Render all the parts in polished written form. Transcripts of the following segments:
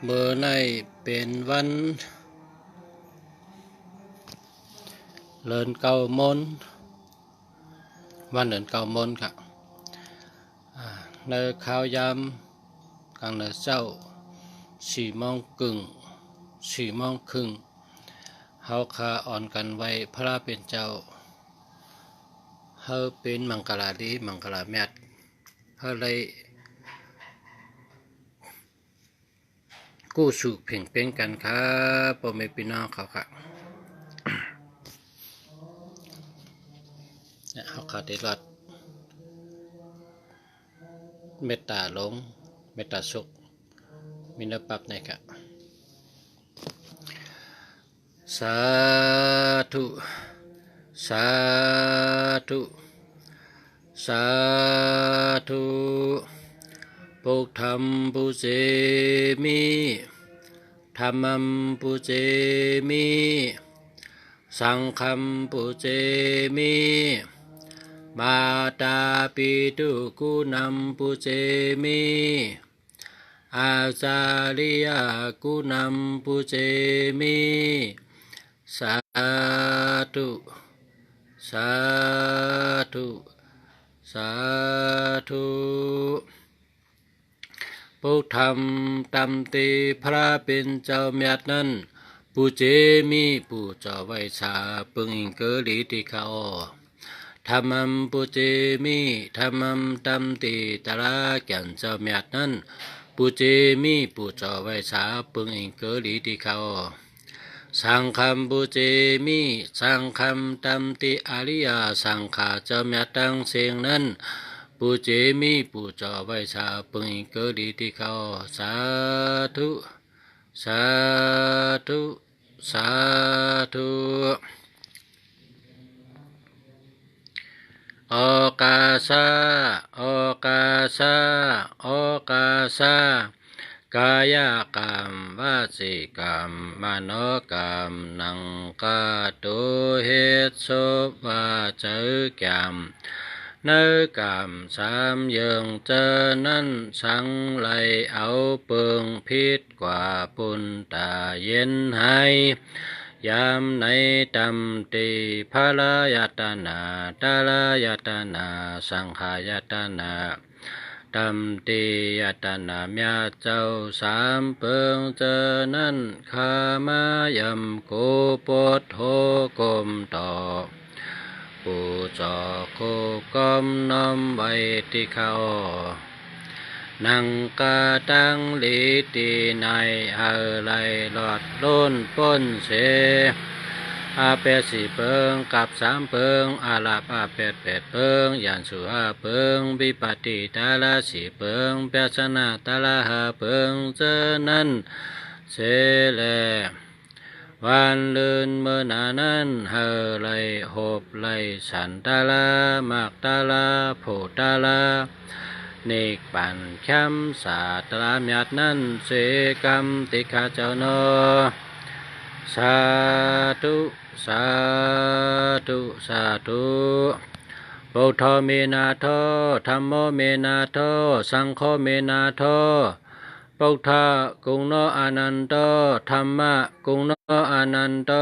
เมื่อในเป็นวันเลินเก้ามนวันเลินเก้ามนค่ะในข้าวยามกลางในเจ้า4 โมงครึ่งเฮาคาอ่อนกันไว้พระเป็นเจ้าเฮาเป็นมังกรดีมังกรแมทเฮาเลยกู้สุขเพ่งเป็นกันครับพ่อแม่พี่น้องเขาค่ะเฮาขาได้รัดเมตตาลงเมตตาสุขมีนปับในค่ะสาธุสาธุสาธุปุกธรรมปุเจมิธรรมัมปุเจมิสังฆัมปุเจมิมาตาปิตุกุนัมปุเจมิอาจาริยกุนัมปุเจมิสาธุสาธุสาธุปุถธรรมตัมติพระเป็นเจ้าเมียดนั้นปุเจมิปุเจ้าไว้ชาปึงอิงเกลิติเขาธรรมัมปุเจมิธรรมัมตัมติตระแก่นเจ้าเมียดนั้นปุเจมิปุเจ้าไว้ชาปึงอิงเกลิติเขาสังฆัมปุเจมิสังฆัมตัมติอริยสังฆาเจ้าเมียตั้งเสียงนั้นปุเจมิปุเจ้าไว้ชาปึงอิงเกลิติเขาสาธุสาธุสาธุโอกาสาโอกาสาโอกาสากายกรรมวจีกรรมมโนกรรมนังกาตุเหตุสุวาจกรรมในกรรม3อย่างเจอนั้นสังไหลเอาเปิงพิษกว่าปุนตาเย็นให้ยามในตำตีพระลายตนาตาลายตนาสังขายตนาตำตียตนาเมียเจ้า3เปิงเจอนั้นขามายำโกปดโหกมต่อปูจอโคกอมน้อมไว้ที่เขานังกาตังลิตีในอะไรหลอดล้นป้นเสอาเป4เปิงกับ3เปิงอาลาปอา8เปิงยันสุ5เปิงวิปติตาลา4เปิงเปชนะตาลา5เปิงเจนั้นเสแลวันเลือนเมื่อนานั้นเฮไลหบไลสันตาลามากตาลาโพตาลาเนกปันแคมสาตราเมียดนั้นเสกรรมติขาเจ้าโนสาธุสาธุสาธุพุทโธเมนาโทธัมโมเมนาโทสังโฆเมนาโทพุทธะกุงโนอนันโตธรรมะกุงโนอนันโต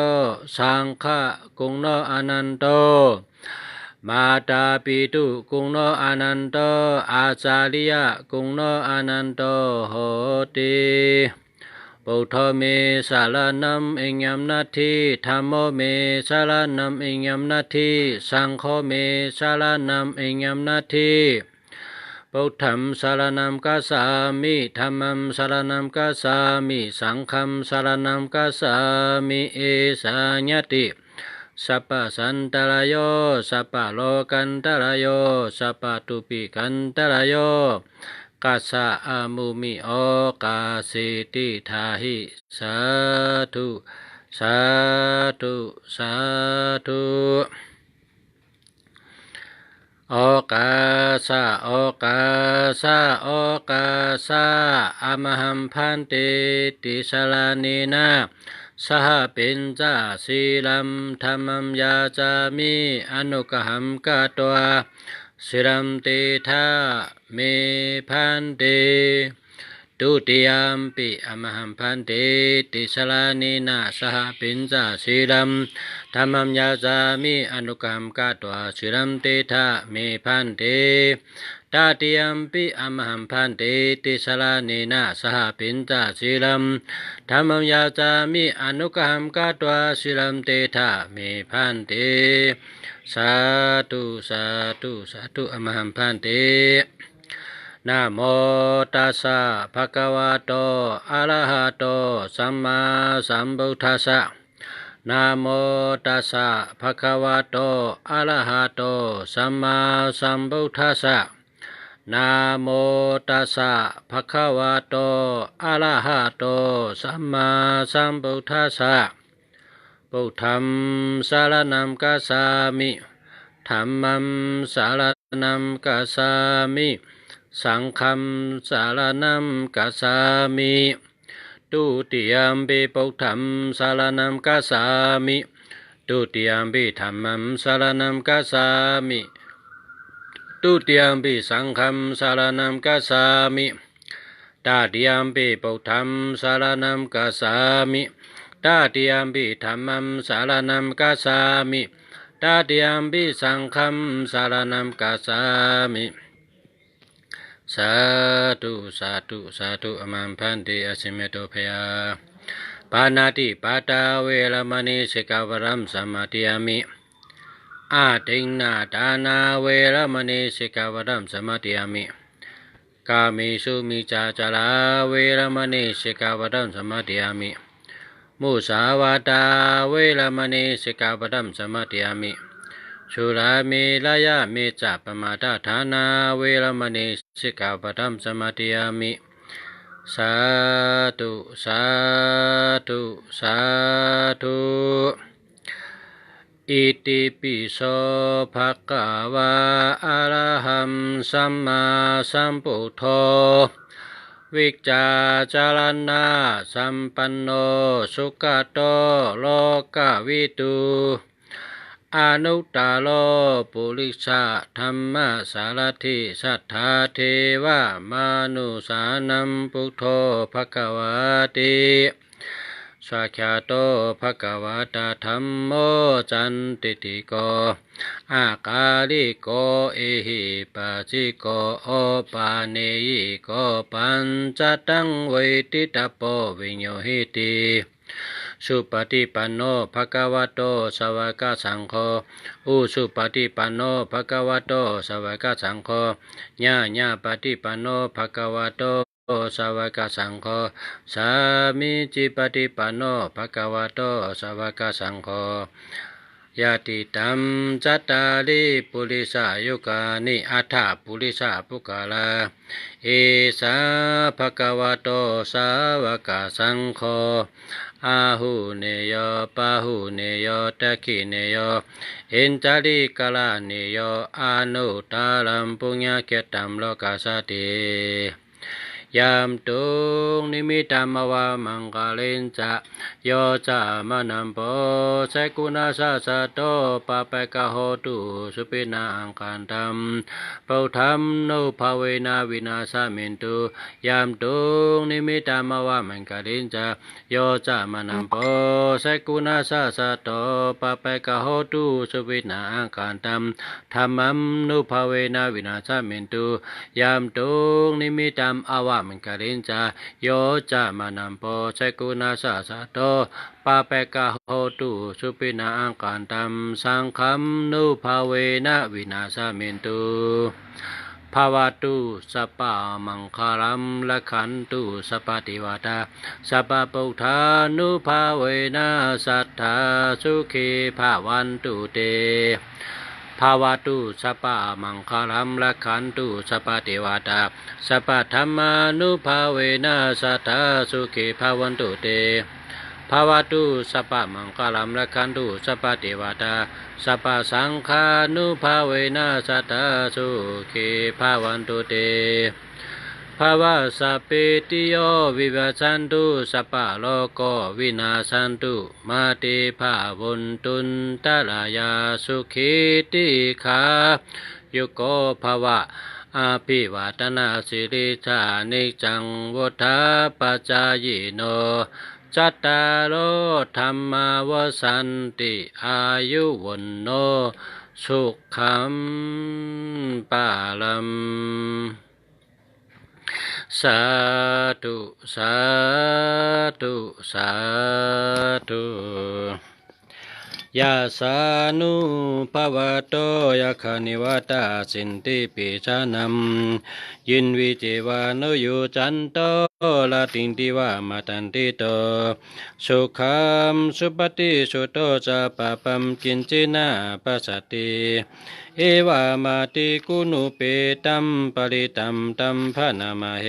สังฆะกุงโนอนันโตมาตาปิตุกุงโนอนันโตอาจาริยกุงโนอนันโตโหติพุทโธเมสารนัมอิงยมนาทีธัมโมเมสารนัมอิงยมนาทีสังโฆเมสารนัมอิงยมนาทีพุทธัมสารนัมกัสสามิธัมมัมสารนัมกัสสามิสังฆัมสารนัมกัสสามิเอสาญติสัพพสันตรายโยสัพพโลกันตรายโยสัพพตุปิกันตรายโยกัสสะอามุมิโอกาสิติทาหิสาธุสาธุสาธุโอกาสะโอกาสะโอกาสะอมหัมพันติติสลานีนาสหปิญจศีลัมธรรมัมยาจามิอนุกหัมกตัวสิรัมติทาเมพันติ ตุติยมปิอมหัมพันเตติสลานินาสหปิญจสีลัมธัมมัมยาจามิอนุกรรมกตวาสีลัมเตทะเมพันเตตติยมปิอมหัมพันเตติสลานินาสหปิญจสีลัมธัมมัมยาจามิอนุกรรมกตวาสีลัมเตทะเมพันเตสาธุสาธุสาธุอมหัมพันเตนะโมตัสสะภะคะวะโตอะระหะโตสัมมาสัมพุทธัสสะนะโมตัสสะภะคะวะโตอะระหะโตสัมมาสัมพุทธัสสะนะโมตัสสะภะคะวะโตอะระหะโตสัมมาสัมพุทธัสสะพุทธัมสรณังคัจฉามิธัมมัมสรณังคัจฉามิสังฆัมสารนัมกัสสามิตุติยมปิพุทธัมสารนัมกัสสามิตุติยมปิธัมมัมสารนัมกัสสามิตุติยมปิสังฆัมสารนัมกัสสามิตติยมปิพุทธัมสารนัมกัสสามิตติยมปิธัมมัมสารนัมกัสสามิตติยมปิสังฆัมสารนัมกัสสามิสาธุสาธุสาธุอมัมพันติอสิเมโตภยาปานาติปาตาเวรมณีสิกขาวรัมสมาธิยามิอาทิงนาทานาเวรมณีสิกขาวรัมสมาธิยามิกามิสุมิจาจาราเวรมณีสิกขาวรัมสมาธิยามิมุสาวาตาเวรมณีสิกขาวรัมสมาธิยามิสุราเมรยะเมจาปมาทฐานาเวรมณีสิกขาปดัมสมาธิยามิสาธุสาธุสาธุอิติปิโสภะคะวะอะระหังสัมมาสัมพุทโธวิจจาจารณะสัมปันโนสุขโตโลกวิทูอนุตตโรปุริสะธัมมสารถิสัทธาเทวมนุสานัมพุทโธภควาติสัจจโตภควตาธัมโมจันติติโกอากาลิโกเอหิปัสสิโกโอปาเนยิโกปัญจตังเวทิตาโปวิญโยหิติสุปฏิปันโนภควโตสาวกสังโฆอุสุปฏิปันโนภควโตสาวกสังโฆญาญาปฏิปันโนภควโตสาวกสังโฆสามิจิปฏิปันโนภควโตสาวกสังโฆยะติตัมจัตตาริปุริสายุกานิอัฏฐปุริสาปุกาลาเอสาภควโตสาวกสังโฆอาหุเนโยปาหุเนโยตัคขิเนโยอินจาริกาลาเนโยอนุตตรัมปุญญเกตัมโลกัสสติยามตุงนิมิตามวามังกาเลนจะโยจามนัมโพเสกุณาสะสะโตปะเปกะโหตุสุปินังกันตัมปุถัมโนภาเวนะวินาสมินตุยามตุงนิมิตามวามังกาเลนจะโยจามนัมโพเสกุณาสะสะโตปะเปกะโหตุสุปินังกันตัมธัมมัมโนภาเวนะวินาสมินตุยามตุงนิมิตามอวามังกาลินจาโยจามานัมโปเสกุณาสะสะโตปาเปกะโหตุสุปินังกันตัมสังฆัมนุภาเวนะวินาสมินตุภาวตุสัพพะมังคารัมละขันตุสัพพติวาตาสัพพพุทธานุภาเวนะสัทธาสุขีภาวันตุเตภาวตุสัพพะมังคารัมละขันตุสัพพติวาตาสัพพธรรมานุภาเวนะสัทธาสุขีภาวันตุเตภาวตุสัพพะมังคารัมละขันตุสัพพติวาตาสัพพสังฆานุภาเวนะสัทธาสุขีภาวันตุเตภาวะสัพพิติโยวิวัชชันตุสัพพะโลกวินาสันตุมาติภาวุนตุนตรายาสุขีติขายุโกภวะอ อาภิวาทนาสิริธานิจังวุฒาปัจจายโนจัตตารโอธรรมาวสันติอายุวันโนสุขังปาลัมสาธุสาธุสาธุยาสานุภวโตยะคานิวัตาสินติปิชานัมยินวิจิวานุยุจันโตลาตินติวามาตันติโตสุขัมสุปฏิสุโตจะปะปัมกินจินาปัสสติเอวามาติกุนุเปตัมปริตัมตัมภนามเห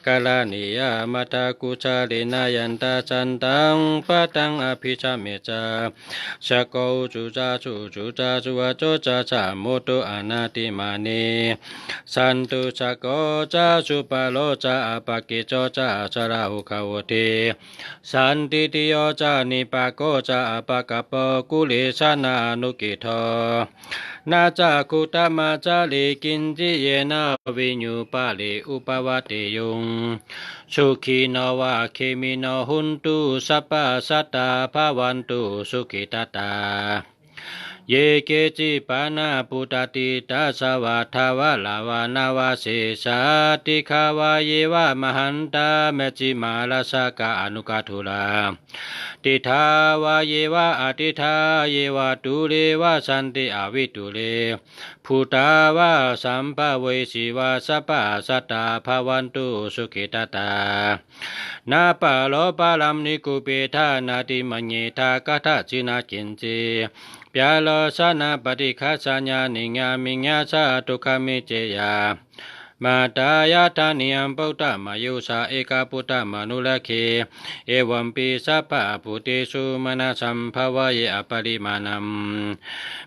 กาลานิยามาตากุชาลินายันตาจันตังปะตังอภิชาเมจาสะโกจุจาจุจุจาจุวะโจจาจาโมตุอนาติมานีสันตุสะโกจาสุปะโลจาอปะกิโจจาสระหุขาวติสันติติโยจานิปะโกจาอปะกะปะกุลิสานานุกิโทนาจาคุตมาจาลิกินจิเยนะวิญญูปาลิอุปวัติยุงสุขีโนวะเคมิโนหุนตุสัพพะสัตตาภวันตุสุขิตตาเยเกจิปานาปุตติตาสวัฏวะลาวานาวาเสสาติขาวาเยวะมหันตาเมจิมาลาสกะอนุกัทุลาติทาวาเยวะอติทาเยวะตุเลวะสันติอวิตุเลภูตาวะสัมภเวสีวะสัพพะสัตตาภวันตุสุขิตตานาปะโลปะลัมนิกุเปทานาติมัญเยทากะทะจินากินเจပြာလောသနာပတိခသညာနိညာမိညာသဒုက္ခမေเจยามาตายาทานิยมปุตตะมายุสาเอกปุตตะมนุลเคเอวัมปิสัพพะพุติสุมนาสัมภวะเยอปริมานัม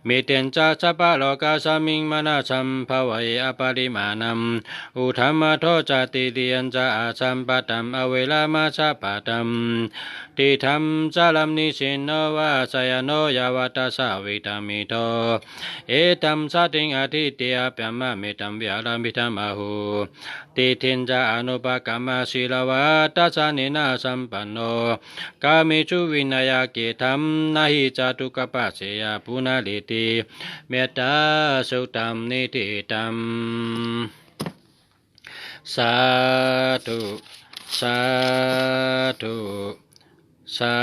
เมเตนจาสัพพะโลกาสมิงมนาสัมภวะเยอปริมานัมอุธรรมโทจติเตียนจาอาสัมปตัมอเวลามาสัพพตัมติธรรมสาลัมนิสินโนวาสยโนยาวัตสาวิตามิโตเอตัมสัติงอธิเตียปมะเมตัมวิหารามิธรรมะติทินจาอนุปกรรมศีลวัตสานินาสัมปันโนกามิชุวินัยเกตัมนาหิจตุกปัสสยปุณลิติเมตตาสุตัมนิติตัมสาธุสาธุสา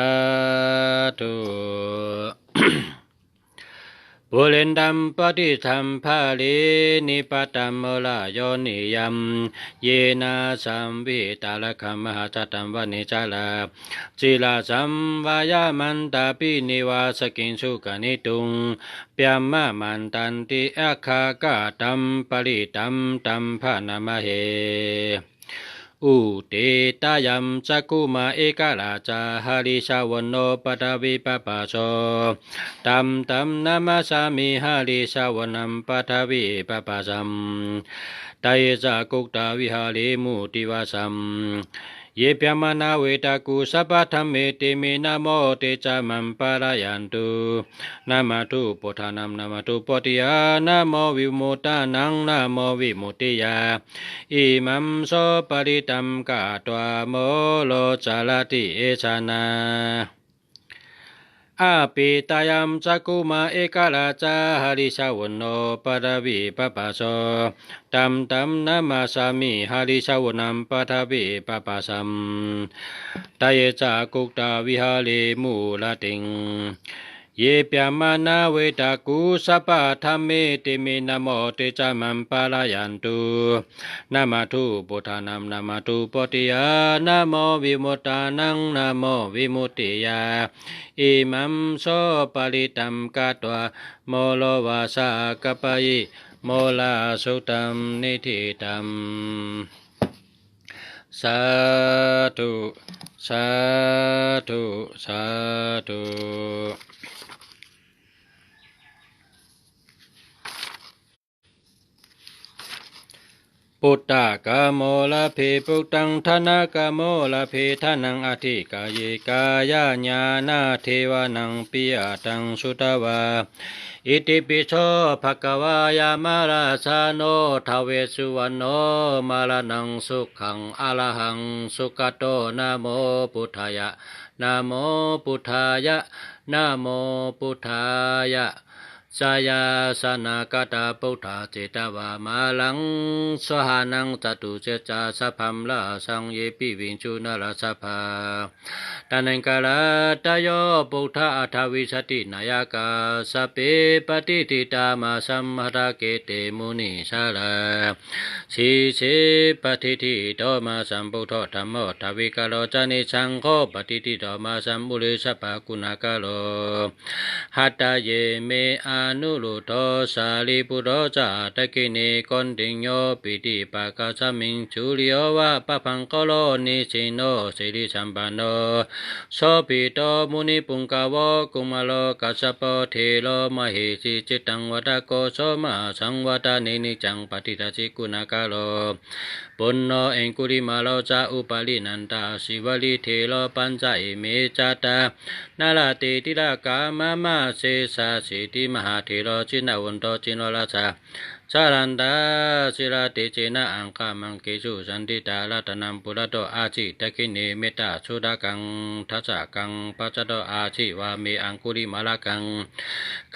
ธุบุเรนดัมปฏิธัมภาลีนิปตัมโมลาโยนิยัมเยนะสัมวิตาลคัมมหาจัตตัมวนิจาลาจิลาสัมวายามันตาปินิวาสกินสุกนิตุงเปียมะมันตันติอาคากาตัมปริตัมตัมภานามเหอุเตตายัมจักกุมาเอกาลาจาหาริชาวันโนปตวิปปะโสตัมตัมนามาสามิหาริชาวันัมปตวิปปะสัมไตจักกุตตาวิหาริมุติวาสัมเยปยมานาเวตากุสัพพะธัมเมติเมนะโมเตจามัมปะรายันตุนะมาตุปุถานัมนะมาตุปฏิยานะโมวิมุตตานังนะโมวิมุตติยาอิมัมโสปริตัมกะตวะโมโลจาลติเอชานาอาปิตายัมจักกุมาเอกาลาจาหาริชาวันโนปตวิปปะโสตัมตัมนามาสามิหาริชาวันัมปตวิปปะสัมตเยจักกุตตาวิหาริมูลติงเยปยมานาเวตากุสัพพะธัมเมติเมนะโมเตจามัมปะรายันตุนะมาตุปุถานัมนะมาตุปฏิยานะโมวิมุตตานังนะโมวิมุตติยาอิมัมโสปริตัมกะตวะโมโลวาสากปะยิโมลาสุตัมนิธิตัมสาธุสาธุสาธุปุ ปุตตะกะโมละเพปุตตังธนากะโมละเพทานังอธิกายกายาญาณาเทวานังปิยตังสุตวาอิติปิโสภะคะวายามาราสาโนทเวสุวรรณโนมาลานังสุขังอรหังสุขโตนะโมพุทธายะนะโมพุทธายะนะโมพุทธายะสายาสนากตาปุถาเจตวามาลังสหานังจตุเจจาสัพพัมลาสังเยปิวินจุนาลาสัพพาตานังกาลาตโยปุถาอัฏฐวิสตินายกาสเปปฏิติตามาสัมมหะเกเตมุนิสาลาสีเสปฏิทิโตมาสัมปุถธรรมโอทวิกาโลจานิสังโฆปฏิทิโตมาสัมบุริสัพพกุณากาโลหัตตเยเมอานุรุโตสาลีปุโรจาตะกินีกอนติโยปิติปะกาสมิงจุลิโอวะปะพังโกโลนิสิโนสิริสัมปันโนโสปิโตมุนิปุงกาวกุมารโลกัสสปเทโลมเหสิจิตังวตโกโสมาสังวตานินิจังปฏิทัสสิกุณากาโลปุณโญเอ็งกุริมาโลจาอุปาลินันตาสิวลิเทโลปัญจเอเมจัตตานาลาติติลากามะมะเสสาสิติมหาเทโลจินวันโตจินโลลาสาสารันดาสิราติเจนะอังคามังเกจุสันติตาลัตนัมปุระโตอาจิตะกินีเมตตาสุดากังทัสสะกังปัจจโตอาจิวาเมอังคุริมาลากัง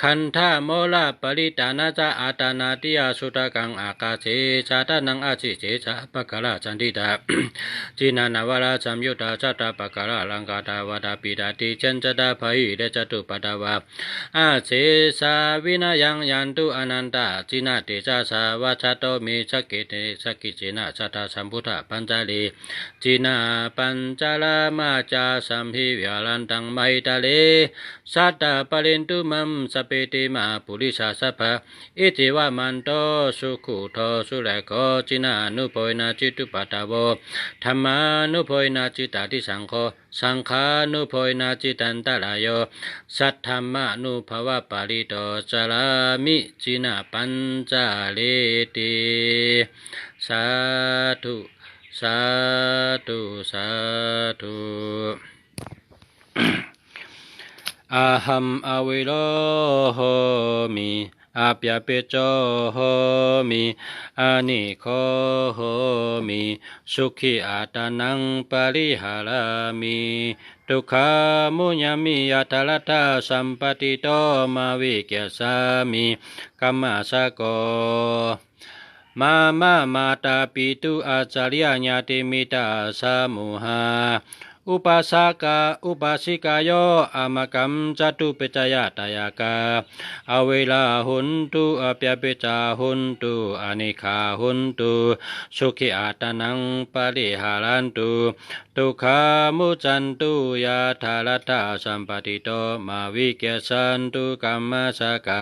คันธาโมลาปริตานาจาอาตานาติยาสุดากังอากาเจชาตานังอาจิเจชะปะกะลาจันติตาจินานาวราสัมยุตตาจัตตาปะกะลาลังกาตาวดาปิดาติจันจตาภยิเดจตุปตาวาอาเจสาวินายังยันตุอนันตาจินาติจาสาวาชโตมิสกิเตสกิจินาสัตตาสัมพุทธปัญจลีจินาปัญจลามาจาสัมภิวิหารันตังมหิตาเลสัตตาปรินตุมัมสเปติมาปุริสาสัพพะอิติวามันโตสุขุโทสุเลโกจินานุโพยนาจิตุปัตตาวธรรมานุโพยนาจิตาติสังโฆสังขานุโพยนาจิตันตรายโยสัทธรรมานุภวะปาริโตจารามิจินาปัญจเลติสาธุสาธุสาธุอาหัมอเวโรโหมิอาปยาเปโจโหมิอานิโคโหมิสุขิอาตานังปาริหารามิทุกขามุญญามิยาตาลัตถาสัมปติโตมาวิเกสามิกัมมาสโกมาตาปิตุอาจาริยญาติมิตาสามุหาอุปาสกาอุปาสิกาโยอามกัมจตุเปจายตายากาอเวลาหุนตุอเปียเปจาหุนตุอนิคาหุนตุสุขิอาตานังปาริหารันตุทุกขามุจันตุยาธาลัตถาสัมปติโตมาวิเกสันตุกัมมาสกา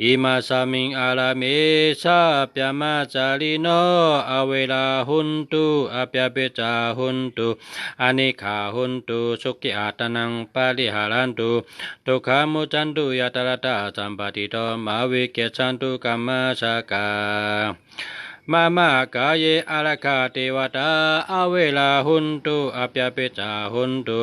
อิมาสามิงอาลาเมสาปยามาจาริโนอเวลาหุนตุอเปียเปจาหุนตุอนิขาหุนตุสุขิอาตานังปาริหารันตุทุกขามุจันตุยาตาลตาสัมปติโตมาวิเกสันตุกัมมาสกามากาเยอาราคาเทวตาอเวลาหุนตุอเปียเปจาหุนตุ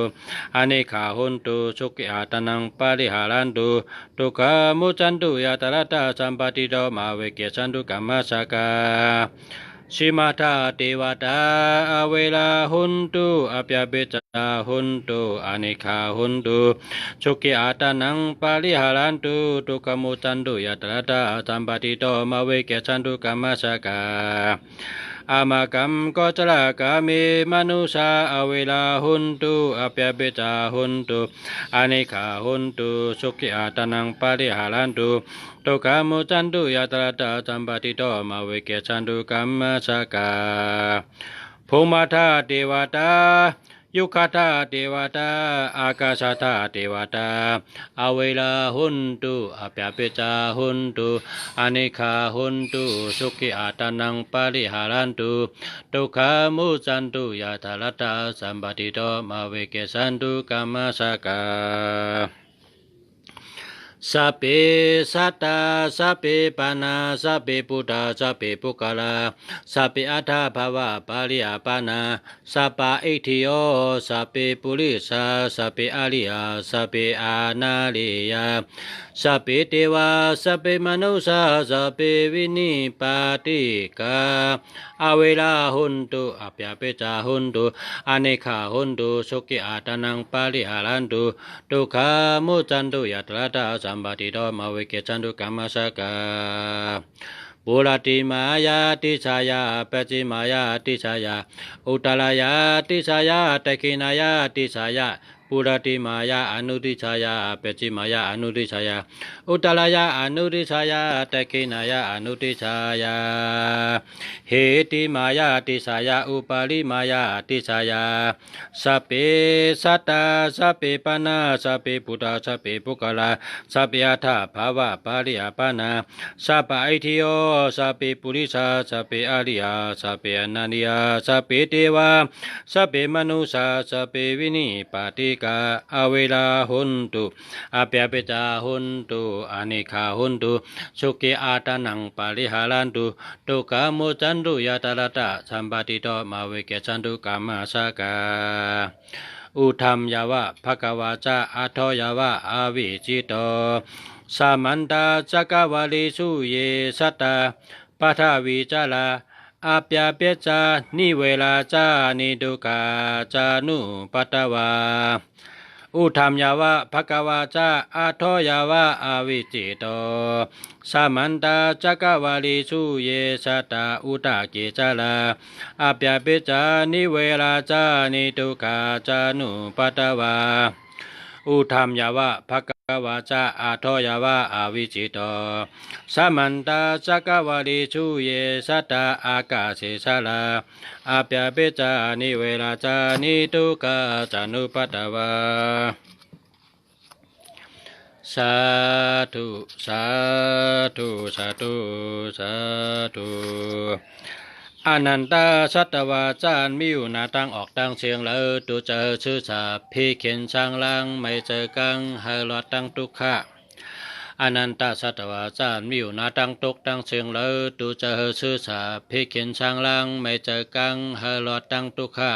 อเนขาหุนตุสุขิอาตานังปาริหารันตุทุกขามุจันตุยาตาลตาสัมปติโตมาเวเกสันตุกัมมาสกาชิมาธาเทวตาอเวลาหุนตุอเปียเปจาหุนตุอเนขาหุนตุสุขิอาตานังปาริหารันตุทุกขมุจันตุยาตาลตาสัมปติโตมาเวเกสันตุกัมมาสกาอามกัมโกจลากามิมนุสาอเวลาหุนตุอเปียเปจาหุนตุอเนขาหุนตุสุขิอาตานังปาริหารันตุทุกขามุจันตุยาตาลตาสัมปติโตมาเวเกสันตุกัมมาสกาภูมิธาเทวตายุคธาเทวตาอากาศธาเทวตาอเวลาหุนตุอเปียเปจาหุนตุอเนขาหุนตุสุขิอาตานังปาริหารันตุทุกขามุจันตุยาตาลตาสัมปติโตมาเวเกสันตุกัมมาสกา สัพเพสัตตาสัพเพปานาสัพเพพุทธาสัพเพปุกลาสัพเพอัฏฐภาวะปาริยปานาสัพพะอิทิโยสัพเพปุริสาสัพเพอริยสัพเพอานาลิยาสัพเพเทวาสัพเพมนุสาสัพเพวินิปาติกาอเวลาหุนตุอภยเปจาหุนตุอเนคาหุนตุสุขิอาตานังปาริหารันตุทุกขามุจันตุยัตระตาสัมปติโตมาเวเกจันตุกรรมสกาปุรติมายาติชายาปัจจิมายาติชายาอุตลายาติชายาตะคินายาติชายาปุรติมายาอนุติชายาปัจจิมายาอนุติชายาอุตลายาอนุติชายาตะคินายาอนุติชายาเหติมายาติชายาอุปาลิมายาติชายาสัพเพสัตตาสัพเพปานาสัพเพพุทธาสัพเพปุกลาสัพเพอัฏฐภาวะปาริยปานาสัพพะอิทิโยสัพเพปุริสาสัพเพอริยสัพเพอนันติยาสัพเพเทวาสัพเพมนุสาสัพเพวินิปาติกาอเวลาหุนตุอภยเปจาหุนตุอเนคาหุนตุสุขิอาตานังปาริหารันตุทุกขามุจันตุยะตระตะสัมปติโตมาเวเกจันตุกามมาสกาอุธัมยาวะภควาจาอัทโทยาวะอาวิจิโตสามันตาจักวาลิสุเยสัตตาปัทวีจาลาอาปยาเปจานิเวลาจานิดุกาจานุปัตตวาอุธัมยาวะภควาจาอัทโทยาวะอาวิจิโตสามันตาจักวาลิสุเยสัตตาอุตาเกจาลาอาปยาเปจานิเวลาจานิดุกาจานุปัตตวาอุธัมยาวะภควาจาอัทโทยาวะอาวิจิโตสามันตาจักวาลิสุเยสัตตาอากาเสสาลาอาปยาเปจานิเวลาจานิดุกาจานุปัตตวาสาธุสาธุสาธุสาธุอนันตาสัตวาจารมิวนาตั้งออกตั้งเสียงแล้วตูเจอชื่อสาพี่เขียนช่างลังไม่เจอกังให้รอดตั้งทุกขะอนันตาสัตวาจารมิวนาตั้งตกตั้งเสียงแล้วตูเจอชื่อสาพี่เขียนช่างลังไม่เจอกังให้รอดตั้งทุกขะ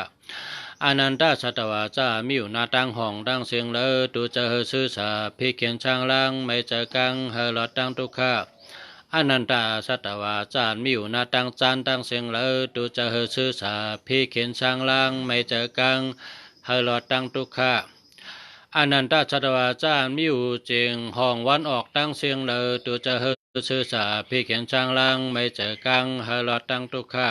อนันตาสัตวาจามิวนาตั้งห้องตั้งเสียงเลยตูเจอชื่อสาพี่เขียนช่างลังไม่เจอกังให้รอดตั้งทุกขะอนันตาสัตวาจารมิวนาตั้งจานตั้งเสียงเลยตูเจอชื่อสาพี่เขียนช่างลังไม่เจอกังให้รอดตั้งทุกขะอนันตาสัตวาจารมิวเจียงห้องวันออกตั้งเสียงเลยตูเจอชื่อสาพี่เขียนช่างลังไม่เจอกังให้รอดตั้งทุกขะ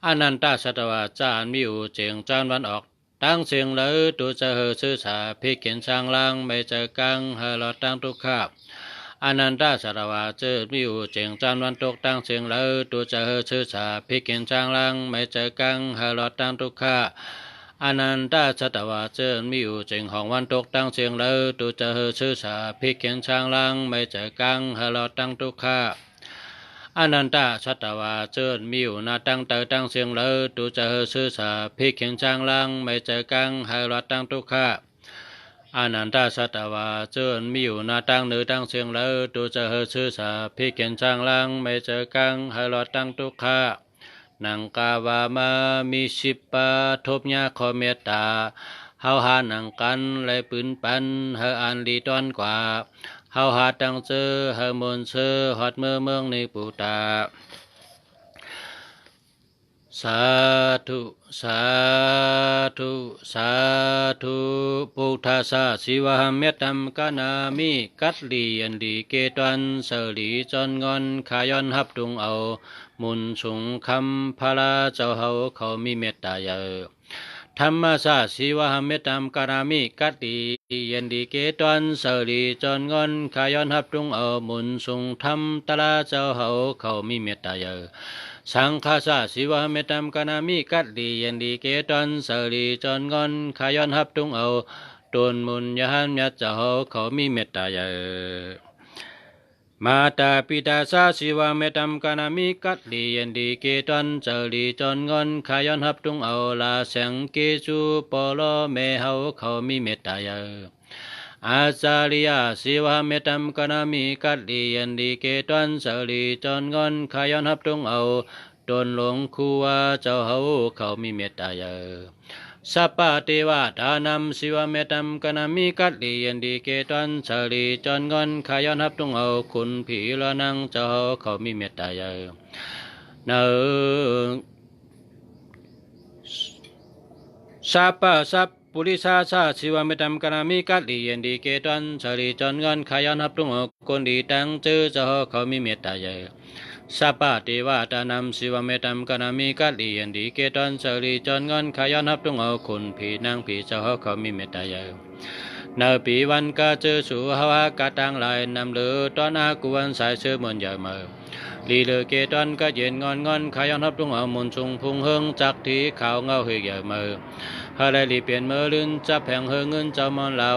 อนันตาสัตวาจารมิวเจียงจานวันออกตั้งเสียงเลยตูเจอชื่อสาพี่เขียนช่างลังไม่เจอกังให้รอดตั้งทุกขะอนันตาสัตวาเจอมิวเจียงจานวันตกตั้งเสียงเลยตูเจอชื่อสาพี่เขียนช่างลังไม่เจอกังให้รอดตั้งทุกขะอนันตาสัตวาเจอมิวเจียงห้องวันตกตั้งเสียงเลยตูเจอชื่อสาพี่เขียนช่างลังไม่เจอกังให้รอดตั้งทุกขะอนันตาสัตวาเจอมิวนาตั้งเตอตั้งเสียงเลยตูเจอชื่อสาพี่เขียนช่างลังไม่เจอกังให้รอดตั้งทุกขะอนันตาสัตวาเจอมิวนาตั้งเนื้อตั้งเสียงเลยตูเจอชื่อสาพี่เขียนช่างลังไม่เจอกังให้รอดตั้งทุกขะนังกาวามามิสิปะทบยาขอเมตตาเฮาหานังกันเลยปืนปันเฮาอันลีตอนกว่าเฮาหาตั้งเจอเฮามนเชอฮอดเมืองในปูตาสาธุสาธุสาธุพุทธาสาสิวะเมตตัมกานามิกัตลียันดีเกตันเสลีจอนงอนขายอนหับตุงเอามุนสุงคำพาลาเจ้าเฮาเขามีเมตตาเยอะธรรมสาสิวะเมตตัมกานามิกัตลียันดีเกตันเสลีจอนงอนขายอนหับตุงเอามุนสุงธรรมตาลาเจ้าเฮาเขามีเมตตาเยอะสังฆาสาสิวะเมตตัมกานามิกัดลียันดีเกตันเสลีจอนงอนขายอนหับตุงเอาตนมุนยหันยัดเจ้าเขามีเมตตาเยอะมาตาปิตาสาสิวะเมตตัมกานามิกัดลียันดีเกตันเสลีจอนงอนขายอนหับตุงเอาลาเสงเกจูปอลเมเฮาเขามีเมตตาเยอะ อาจาริยาสิวะเมตัมกนามิกัดลียันดีเกตันสลีจนงอนขย้อนหับตรงเอาตนหลงคูว่าเจ้าเขามีเมตตาเยอสัพพะเทวตานำสิวะเมตัมกนามิกัดลียันดีเกตันสลีจนงอนขย้อนหับตรงเอาคุณผีละนังเจ้าเขามีเมตตาเยอเนสัพพะสัพปุริสาสาสิวะเมตัมกนามิกัดลียันดีเกตันสลีจนงอนขย้อนหับตรงเอาคนดีตั้งเจอเจ้าเขามีเมตตาเยอสัพพะเทวตานำสิวะเมตัมกนามิกัดลียันดีเกตันสลีจนงอนขย้อนหับตรงเอาคุณผีนางผีเจ้าเขามีเมตตาเยอนาปีวันกาเจอสู่หาวากาตังลายนำเลือตอนอากุวันสายเชื่อมนใหญ่เมื่อลีเลเกตันก็เย็นงอนขย้อนหับตรงเอามนชุงพุงเฮิงจักที่ขาวเงาเหี่ยเมื่อฮาไลลีเปลี่ยนเมื่อลื่นจับแผงเฮงเงินเจ้ามอนเรา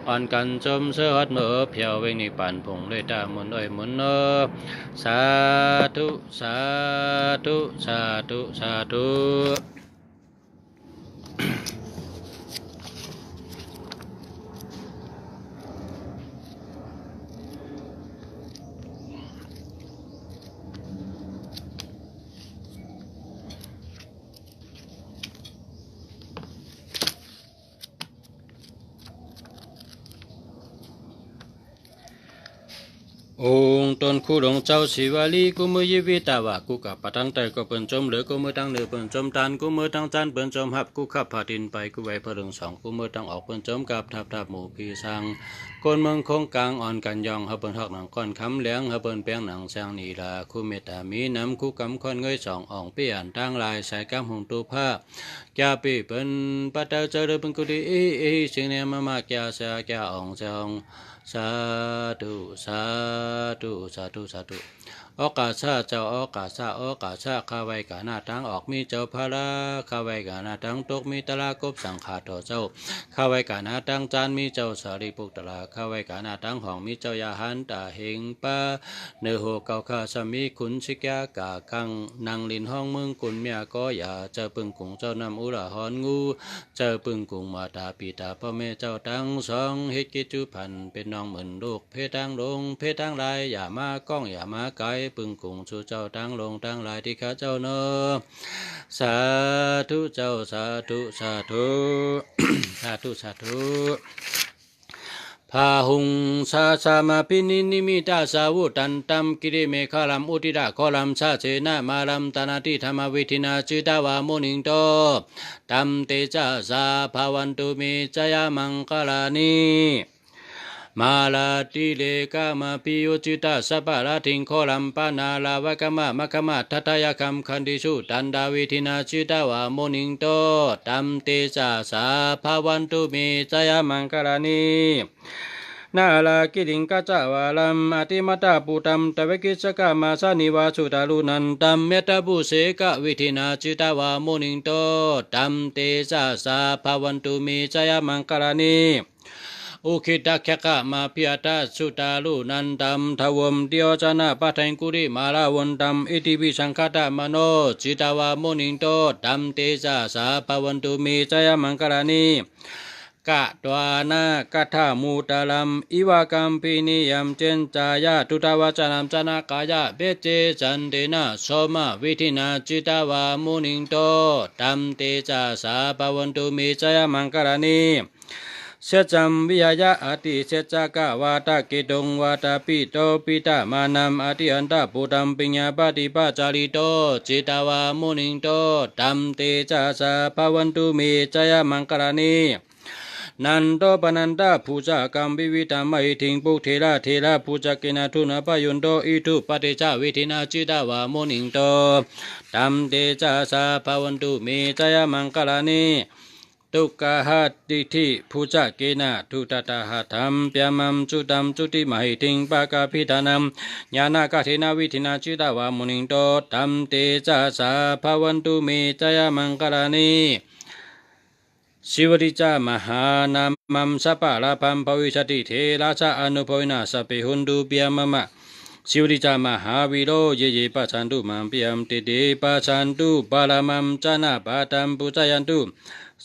อ่อนกันจมเสื้อฮอดเมื่อเพียวเวนิปันผงเลยตามุนอ้อยมุนเนอสาธุสาธุสาธุสาธุ องค์ตนคู่หลงเจ้าศิวลีกูมือยิวิตาวะกูกับปะทังแต่ก็เปิ่นจมเหลือกูมือตั้งเหนือเปิ่นจมตันกูมือตั้งจันเปิ่นจมหับกูขับผาดินไปกูไว้พะเริงสองกูมือตั้งออกเปิ่นจมกับทับหมู่พี่สังคนเมืองคงกลางอ่อนกันยองเฮาเปิ่นฮอกหนังก้อนคำเหลียงเฮาเปิ่นแป้งหนังแสงนีลาคู่เมตตามีน้ำคู่กำคนเงยสองอ่องเปี้ยนตั้งลายสายกำหงตูผ้าแกปีเปิ่นปัตเตอเจอเดินเป็นกุดีสิ่งเนี้ยมาแกเสียแกอ่องเสียงสาธุสาธุสาธุสาธุโอกาสเจ้าโอกาสข้าไว้กาหน้าทั้งออกมีเจ้าพาราข้าไว้กาหน้าทั้งตกมีตลากบสังขาดเจ้าข้าไว้กาหน้าทั้งจานมีเจ้าสารีปุกตลาข้าไว้กาหน้าทั้งห้องมีเจ้ายาหันตาเฮงป้าเนื้อหัวเก่าข้าสามีขุนชิกากากังนางลินห้องมึงกุนเมียก็อย่าเจอปึงกุงเจ้านำอุระหอนงูเจอปึงกุงมาตาปีตาพ่อแม่เจ้าทั้งสองเฮกิจุพันเป็นน้องเหมือนลูกเพตังลงเพตังลายอย่ามาก้องอย่ามาไกลปึงกุงชูเจ้าตั้งลงตั้งลายที่ข้าเจ้าเนอสาธุเจ้าสาธุสาธุ สาธุสาธุพาหุงสาสามาพินินิมิตาสาวุตันตัมกิริเมฆาลัมอุติดาขอลัมชาเชนะมาลัมตานาติธรรมวิธินาจิตาวามุนิงโตตัมเตจาสาภาวันตุเมจยามังคลานีมาลาติเลกามาปิโยจิตาสัพพะลาทิงโคลัมปานาลาวะกามะมะกามะทัตยาคัมคันดิสุตันดาวิธินาจิตาวามุนิงโตตัมเตจาสาภาวันตุเมจยามังคลานีนาลากิลิงกัจจาวาลัมอติมัตตาปุตัมตะเวกิสกามาสานิวาสุตาลุนันตัมเมตตาบุเสกะวิธินาจิตาวามุนิงโตตัมเตจาสาภาวันตุเมจยามังคลานีอุคิตาแขกะมาพิยตาสุตาลุนันตัมทวมเดียวจนะปัทังกุริมาลาวันตัมอิติปิสังคตามโนจิตาวามุนิงโตตัมเตจาสาภวันตุเมจยมังคลานีกะตวานากะทามูตาลัมอิวากัมปินิยัมเจนจายาตุตาวาจนัมจนากายะเบเจจันเดนะโสมาวิธินาจิตาวามุนิงโตตัมเตจาสาภวันตุเมจยมังคลานีเสจัมวิยายะอติเสจากะวาตะกิดงวาตาปิโตปิตามานัมอติอันตะปุตัมปิญญาปฏิปัจจาริโตจิตาวามุนิงโตตัมเตจาสาภวันตุเมจยมังคลานีนันโตปนันตาภูจากัมวิวิตามัยทิงปุกเทระภูจากินาทุนาปยุนโตอิทุปฏิจาวิธินาจิตาวามุนิงโตตัมเตจาสาภวันตุเมจยมังคลานีตุกะหัตติทิภูจาเกนะทุตตาหัตัมเปียมัมจุตัมจุติมหิติงปะกาพิธานัมญาณกะเทนะวิธินาจิตาวามุนิงโตตัมเตจาสาภวันตุเมจยมังคลานีสิวริจามหานามัมสัพพะลาภัมภวิชติเทราชาอนุภวินาสเปหุนดูเปียมะมะสิวริจามหาวิโรเยเยปัจฉันตุมัมเปียมติเตปัจฉันตุปาลามัมจนะปะตัมปุจยันตุ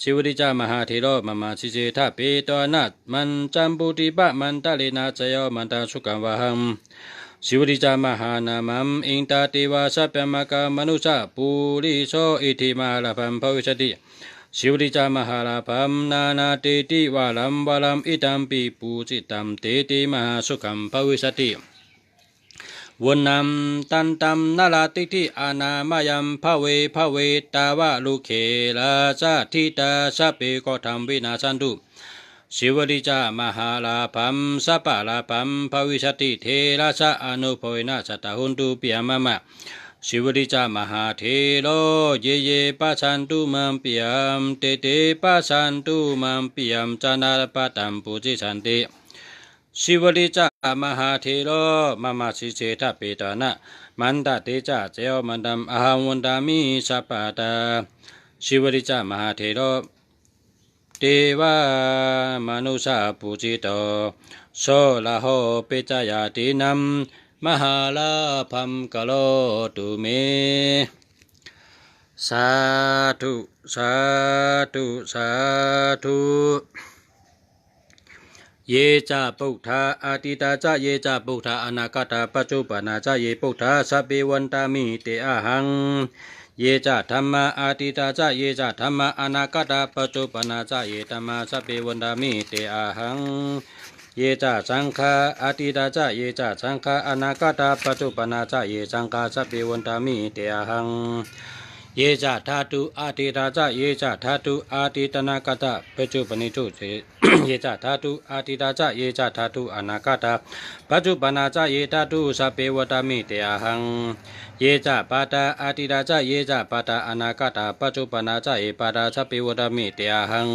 สิวริจามหาเทโรมามาชิเจทาเปตวนามันจัมปุติปะมันตะเลนะเจโยมันตาสุกังวะหังสิวริจามหานามัมอิงตาเทวาสัพพมกามนุสะปุริโสอิทิมาลาภัมภวิชติสิวริจามหาลาภัมนานาเตติวาลัมวาลัมอิตัมปิปูจิตัมเตติมหาสุขัมภวิชติวนนำตันตัมนาลาติทิอานามายัมภเวภเวตาวะลุเขลาจาทิตาสัพเพโกธรรมวินาสันตุสิวริจามหาลาภัมสัพพะลาภัมภวิชติเทระสะอนุภเวนะสัตตหุนตุปิยมะมะสิวริจามหาเทโลเยเยปัสสันตุมัมปิยมเตเตปัสสันตุมัมปิยมจานาปะตัมปุจิสันติสิวริจามหาเทโลมมาสิเจทะเปตานะมันตะเตจาเจโยมันตัมอหังวันตามิสัพพะตาสิวริจามหาเทโลเทวามนุสาปุจิโตโสละโหเปจายาตินัมมหาลาภัมกะโลตุเมสาธุสาธุสาธุเยจาปุถาอาติตาจาเยจาปุถาอนาคตาปัจจุปนาจาเยปุถาสัพเพวันตามิเตอะหังเยจาธรรมาอาติตาจาเยจาธรรมาอนาคตาปัจจุปนาจาเยธรรมาสัพเพวันตามิเตอะหังเยจาสังฆาอาติตาจาเยจาสังฆาอนาคตาปัจจุปนาจาเยสังฆาสัพเพวันตามิเตอะหังเยจาธาตุอาติตาจาเยจาธาตุอาติตนาคตาปัจจุปนิจุเจเยจาธาตุอาติตาจาเยจาธาตุอนาคตาปัจจุปนาจาเยธาตุสัพเพวตามิเตอะหังเยจาปาตาอาติตาจาเยจาปาตาอนาคตาปัจจุปนาจาเยปาตาสัพเพวตามิเตอะหัง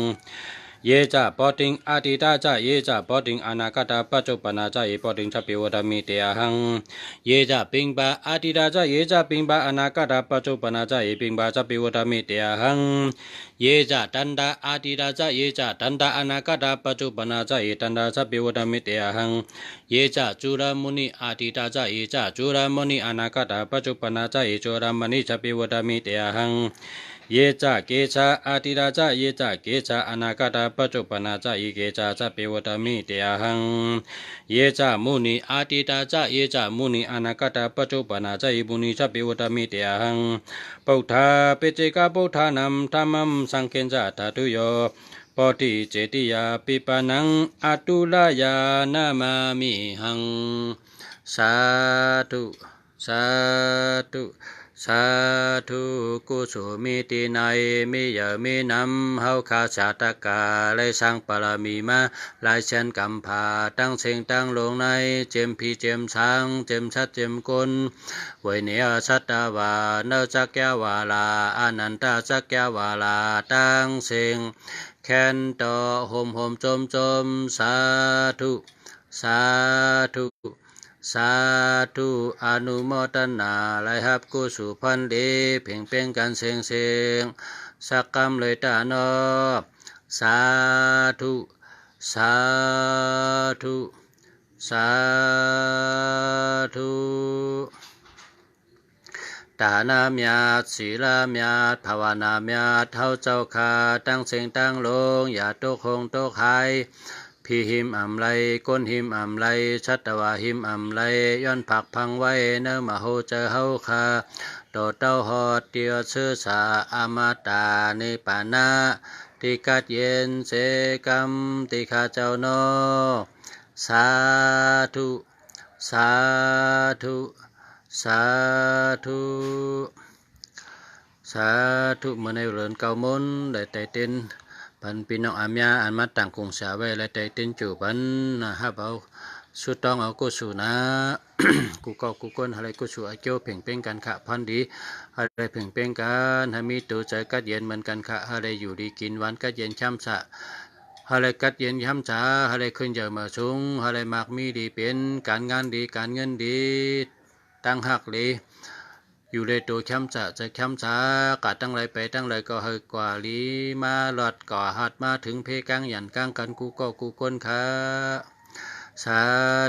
เยจาปอติงอาติตาจาเยจาปอติงอนาคตาปัจจุปนาจาเยปอติงสัพเพวตามิเตอะหังเยจาปิงบาอาติตาจาเยจาปิงบาอนาคตาปัจจุปนาจาเยปิงบาสัพเพวตามิเตอะหังเยจาตันดาอาติตาจาเยจาตันดาอนาคตาปัจจุปนาจาเยตันดาสัพเพวตามิเตอะหังเยจาจุรามุนิอาติตาจาเยจาจุรามุนิอนาคตาปัจจุปนาจาเยจุรามุนิสัพเพวตามิเตอะหังเยจาเกชาอาติตาจาเยจาเกชาอนาคตาปัจจุปนาจาเยเกชาสัพเพวตามิเตอะหังเยจามุนิอาติตาจาเยจามุนิอนาคตาปัจจุปนาจาเยมุนิสัพเพวตามิเตอะหังปุถาเปเจกาปุถานัมธัมมัมสังเกนจาธาตุโยปติเจติยาปิปานังอตุลายานามามิหังสาธุสาธุสาธุกุสุมิตินายมิยามินำเฮาคาชาตกาเลยสร้างปรมีมาลายเช่นกำพาตั้งเสียงตั้งลงในเจมพีเจมช้างเจมชัดเจมกุลไวเนียสัตตาวาเนจักแก้ววาลาอนันตาจักแก้ววาลาตั้งเสียงแคนต่อโฮมโฮมจมจมสาธุสาธุสาธุอนุโมทนาไลหับกุสุพันดีเพ่งเพ่งกันเสียงเสียงสักกรรมเลยตานอสาธุสาธุสาธุตานามยาศีลามยาภาวนามยาเท้าเจ้าขาตั้งเสียงตั้งลงอย่าตกคงตกหายพี่หิมอำไลก้นหิมอำไลชัตวาหิมอำไลย้อนผักพังไว้เนื้อมาโหเจอเฮาคาโตเต้าหอดเตียวชื่อสาอมาตานิปานาติกัดเย็นเสกรรมติข้าเจ้าโนสาธุสาธุสาธุสาธุเมื่อในเรือนเก่ามนได้แต่เต้นพันพี่น้องอามยาอันมาต่างคงเสียไว้และใจเต้นจูบันนะครับเอาสุดต้องเอากุศลนะ กูก็กูก้นอะไรกุศลไอเกี่ยวเพ่งเป้งกันขะพันดีอะไรเพ่งเป้งกันให้มีตัวใจกัดเย็นเหมือนกันขะอะไรอยู่ดีกินหวานกัดเย็นช่ำสะอะไรกัดเย็นช่ำสะอะไรขึ้นเยอะมาสูงอะไรมากมีดีเป็นการงานดีการเงินดีตั้งหักดีอยู่ในตัวแคมจะแคมจ้ากะตั้งไรไปตั้งไรก็เฮกว่าลีมาหลอดก่อหัดมาถึงเพกังหยันกังกันกูก็กูก้นค่ะ สา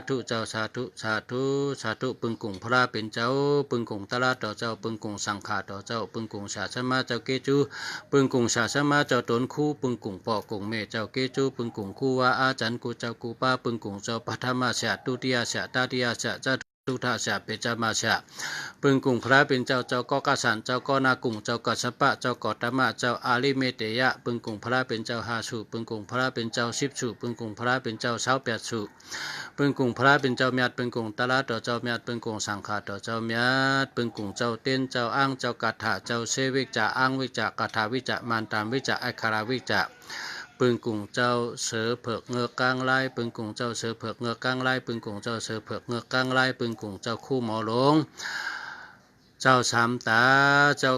ธุเจ้าสาธุสาธุสาธุปึงกุ่งพระเป็นเจ้าปึงกุ่งตลาต่อเจ้าปึงกุ่งสังขาต่อเจ้าปึงกุ่งศาสมาเจ้าเกจูปึงกุ่งศาสมาเจ้าตนคู่ปึงกุ่งปอกุ่งเมเจ้าเกจูปึงกุ่งคู่ว่าอาจารย์กูเจ้ากูป้าปึงกุ่งเจ้าปัทมาเสตุติยาเสตาติยาเสเจ้าทุทาเสเปจามาเสปึงกุ่งพระเป็นเจ้าเจ้าก็กษันเจ้าก็นากุ่งเจ้ากัสปะเจ้าก็ตมะเจ้าอาลิเมเตยะปึงกุ่งพระเป็นเจ้าหาสุปึงกุ่งพระเป็นเจ้าสิบสุปึงกุ่งพระเป็นเจ้าเสาแปดสุปึงกุ่งพระเป็นเจ้าเมียดปึงกุ่งตลาต่อเจ้าเมียดปึงกุ่งสังขาต่อเจ้าเมียดปึงกุ่งเจ้าเต้นเจ้าอ้างเจ้ากัตถะเจ้าเสวิกจะอ้างวิจะกัตถาวิจะมานตามวิจะอัคราวิจะปึงกุ่งเจ้าเสือเผือกเงือกกลางไล่ปึงกุ่งเจ้าเสือเผือกเงือกกลางไล่ปึงกุ่งเจ้าเสือเผือกเงือกกลางไล่ปึงกุ่งเจ้าคู่หมอหลงเจ้าสามตาเจ้า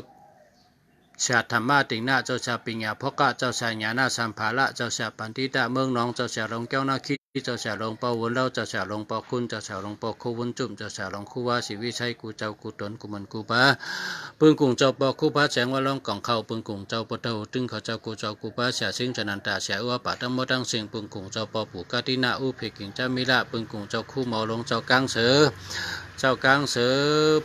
ชาธรรมะติงนาเจ้าชาปิญญาพกะเจ้าชายญาณสัมภาระเจ้าชาปันติตะเมืองน้องเจ้าชาลงแก้วนาคีเจ้าชาลงเปาวนเล่าเจ้าชาลงเปาคุณเจ้าชาลงเปาคูวุนจุ่มเจ้าชาลงคู่ว่าสิวิชัยกูเจ้ากูตนกูมันกูบ้าปึงกุ่งเจ้าปอคู่บ้าแสงว่าลงกล่องเข้าปึงกุ่งเจ้าปะเต้าตึงเขาเจ้ากูบ้าเสียสิ่งฉะนันตาเสียว่าป่าทั้งหมดทั้งสิ่งปึงกุ่งเจ้าปอปู่กาตินาอุเพกิงเจ้ามิละปึงกุ่งเจ้าคู่หมอลงเจ้ากังเสือเจ้ากลางเสือ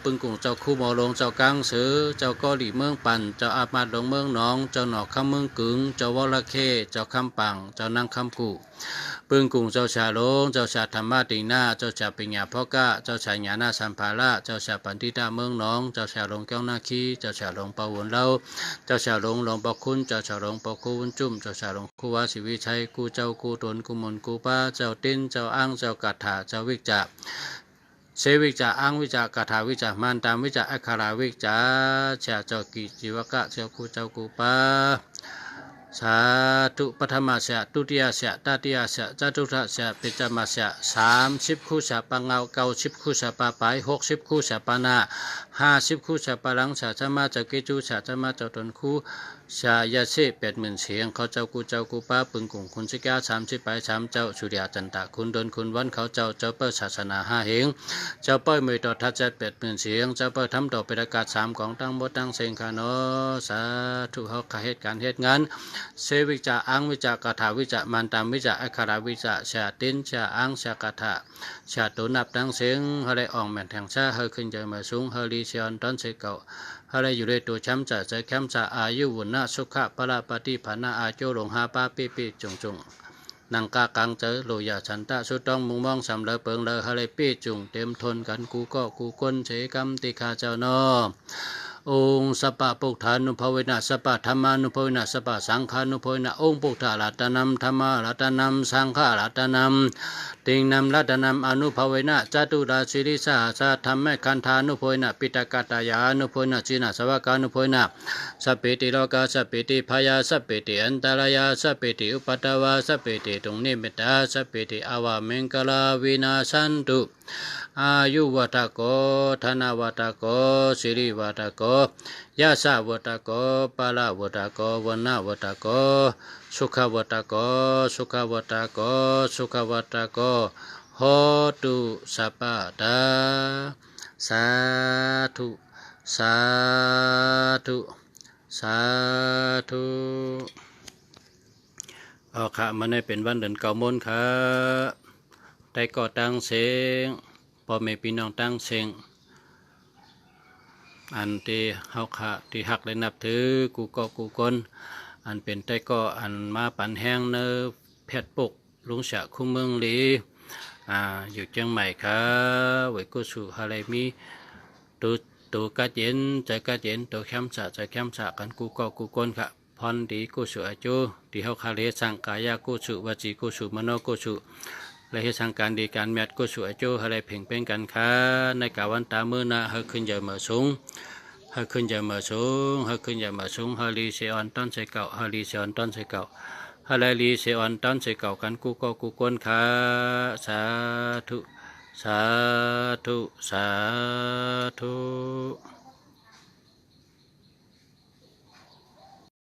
ปึงกุ่งเจ้าคู่หมอลงเจ้ากลางเสือเจ้าก็หลีเมืองปั่นเจ้าอามาดลงเมืองหนองเจ้าหนอกคำเมืองกึ่งเจ้าวรเคเจ้าคำปังเจ้านางคำกูปึงกุ่งเจ้าชาลงเจ้าชาธรรมะติงนาเจ้าชาปิญญาพ่อกะเจ้าชายญาณสัมภาระเจ้าชาปันติตาเมืองหนองเจ้าชาลงแก้วนาคีเจ้าชาลงเปาวนเล่าเจ้าชาลงหลงปอคุณเจ้าชาลงปอคูวุนจุ่มเจ้าชาลงคู่วาสิวิชัยกูเจ้ากูตนกูมนกูป้าเจ้าติ้นเจ้าอ้างเจ้ากัตถาเจ้าวิจาเสวิจาอังวิจากาถาวิจามานตามวิจาอัคคาราวิจาเจ้าเจ้ากิจิวกะเจ้ากูปาสาธุปฐมาเสตุติยาเสตติยาเสจตุระเสปิจมาเส30คู่เสปังเงา90คู่เสปาไป60คู่เสปานา50คู่เสปาลังเสจมาเจ้ากิจูเสจมาเจ้าตนคู่ชายาเส80,000เสียงเขาเจ้ากูป้าปึงกุ่งคุณสิกา30ไป3เจ้าสุริยจันตะคุณดนคุณวันเขาเจ้าเปิดศาสนา5เหงเจ้าเปิดมือต่อทัดจัด80,000เสียงเจ้าเปิดทำต่อเป็นอากาศ3ของตั้งหมดตั้งเสียงคานอสาธุเฮาขเหตุการเหตุงานเสวิจาอังวิจากาถาวิจามันตามวิจาอัคคาราวิจาชาตินชาอังชากาถาชาตุนับตั้งเสียงเฮาได้ออกแม่นแทงชาเฮาขึ้นใจมาสูงเฮาลีเชียนตอนเสเก่าเฮาได้อยู่ในตัวช้ำจะใจแคมจะอายุวุนะสุขะปราปฏิภาณาอาโจหลงหาปาปีจงนังกากังเจอโลยาฉันตะสุต้องมุงมองสำเลเปิงเลเฮาได้ปีจุงเต็มทนกันกูก็กูก้นเฉกรรมติคาเจ้านอองค์สัพพะปุกฐานุภเวนะสัพพะธรรมานุภเวนะสัพพะสังฆานุภเวนะองค์ปุกถารัตนัมธรรมารัตนัมสังฆารัตนัมติงนัมรัตนัมอนุภเวนะจตุราชิริสหัสธรรมะคันธานุภเวนะปิตกตายานุภเวนะจินะสวากานุภเวนะสัพเพติโลกาสัพเพติพยาสัพเพติอันตรายาสัพเพติอุปัตตวาสัพเพติตุงนิมิตาสัพเพติอวาเมงกลาวินาสันตุอายุวัตโกธนวัตโกสิริวัตโกยาสาวัตโกปาลาวัตโกวันนาวัตโกสุขวัตโกสุขวัตโกสุขวัตโกโหตุสัพพะตาสาธุสาธุสาธุเอาค่ะมันได้เป็นวันเดือนเก้ามนค่ะได้ก่อตั้งเสียงพ่อแม่พี่น้องตั้งเสียงอันที่เฮาค่ะที่หักได้นับถือกูก็กูคนอันเป็นได้ก็อันมาปันแห้งเนอแพทย์ปกลุงเสะคุ้มเมืองลีอยู่เชียงใหม่ค่ะไว้กูสู่อะไรมีตัวกาเจนใจกาเจนตัวแคมสะใจแคมสะกันกูก็กูคนค่ะพรดีกูสู่อาจูที่เฮาคาเลสังกายากูสู่วจีกูสู่มโนกูสู่และเหตุสังการดีการแมทก็สวยโจ้อะไรเพ่งเป็นกันค่ะในกาวันตามือนะเฮขึ้นใหญ่เหมือสูงเฮขึ้นใหญ่เหมือสูงเฮขึ้นใหญ่เหมือสูงเฮลีเซออนต้นเสเก่าเฮลีเซออนต้นเสเก่าเฮลีเซออนต้นเสเก่ากันกูก็กูก้นค่ะสาธุสาธุสาธุ